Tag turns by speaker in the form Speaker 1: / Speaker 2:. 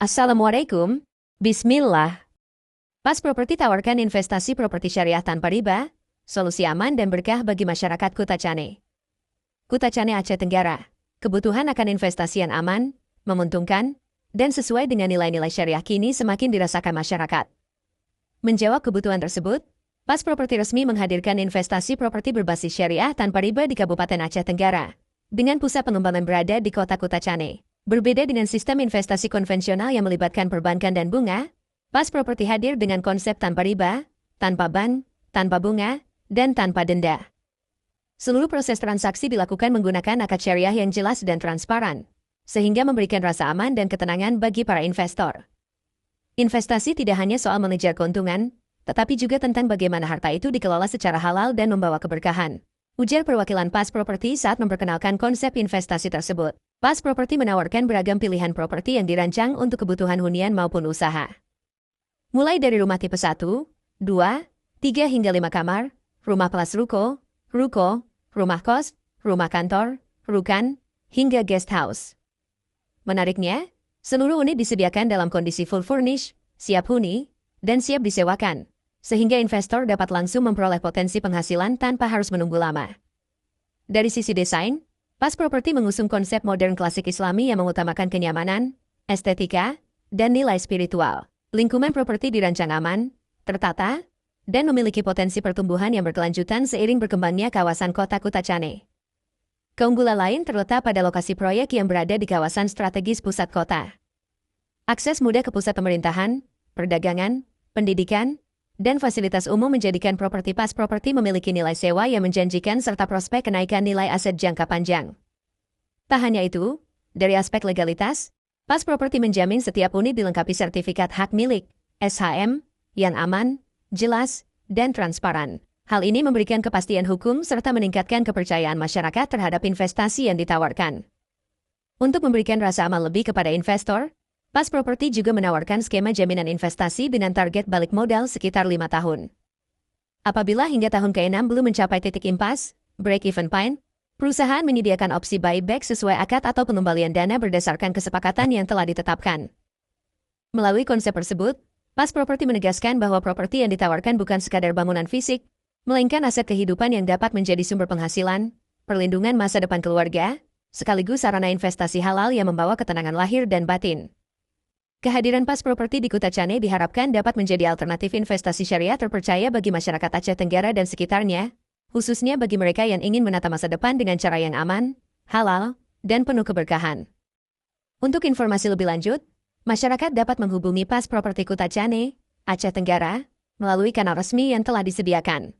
Speaker 1: Assalamualaikum. Bismillah. Pas Properti tawarkan investasi properti syariah tanpa riba, solusi aman dan berkah bagi masyarakat Kutacane. Kutacane Aceh Tenggara. Kebutuhan akan investasi yang aman, menguntungkan, dan sesuai dengan nilai-nilai syariah kini semakin dirasakan masyarakat. Menjawab kebutuhan tersebut, Pas Properti resmi menghadirkan investasi properti berbasis syariah tanpa riba di Kabupaten Aceh Tenggara, dengan pusat pengembangan berada di kota Kutacane. Berbeda dengan sistem investasi konvensional yang melibatkan perbankan dan bunga, Pas Properti hadir dengan konsep tanpa riba, tanpa ban, tanpa bunga, dan tanpa denda. Seluruh proses transaksi dilakukan menggunakan akad syariah yang jelas dan transparan, sehingga memberikan rasa aman dan ketenangan bagi para investor. Investasi tidak hanya soal mengejar keuntungan, tetapi juga tentang bagaimana harta itu dikelola secara halal dan membawa keberkahan, ujar perwakilan Pas Properti saat memperkenalkan konsep investasi tersebut. Pas Properti menawarkan beragam pilihan properti yang dirancang untuk kebutuhan hunian maupun usaha. Mulai dari rumah tipe 1, 2, 3 hingga 5 kamar, rumah plus ruko, rumah kos, rumah kantor, rukan, hingga guest house. Menariknya, seluruh unit disediakan dalam kondisi full furnish, siap huni, dan siap disewakan, sehingga investor dapat langsung memperoleh potensi penghasilan tanpa harus menunggu lama. Dari sisi desain, Pas Properti mengusung konsep modern klasik Islami yang mengutamakan kenyamanan, estetika, dan nilai spiritual. Lingkungan properti dirancang aman, tertata, dan memiliki potensi pertumbuhan yang berkelanjutan seiring berkembangnya kawasan kota Kutacane. Keunggulan lain terletak pada lokasi proyek yang berada di kawasan strategis pusat kota. Akses mudah ke pusat pemerintahan, perdagangan, pendidikan, dan fasilitas umum menjadikan properti Pas Properti memiliki nilai sewa yang menjanjikan serta prospek kenaikan nilai aset jangka panjang. Tak hanya itu, dari aspek legalitas, Pas Properti menjamin setiap unit dilengkapi sertifikat hak milik, SHM, yang aman, jelas, dan transparan. Hal ini memberikan kepastian hukum serta meningkatkan kepercayaan masyarakat terhadap investasi yang ditawarkan. Untuk memberikan rasa aman lebih kepada investor, Pas Properti juga menawarkan skema jaminan investasi dengan target balik modal sekitar 5 tahun. Apabila hingga tahun ke-6 belum mencapai titik impas, break-even point, perusahaan menyediakan opsi buyback sesuai akad atau pengembalian dana berdasarkan kesepakatan yang telah ditetapkan. Melalui konsep tersebut, Pas Properti menegaskan bahwa properti yang ditawarkan bukan sekadar bangunan fisik, melainkan aset kehidupan yang dapat menjadi sumber penghasilan, perlindungan masa depan keluarga, sekaligus sarana investasi halal yang membawa ketenangan lahir dan batin. Kehadiran Pas Properti di Kutacane diharapkan dapat menjadi alternatif investasi syariah terpercaya bagi masyarakat Aceh Tenggara dan sekitarnya, khususnya bagi mereka yang ingin menata masa depan dengan cara yang aman, halal, dan penuh keberkahan. Untuk informasi lebih lanjut, masyarakat dapat menghubungi Pas Properti Kutacane, Aceh Tenggara, melalui kanal resmi yang telah disediakan.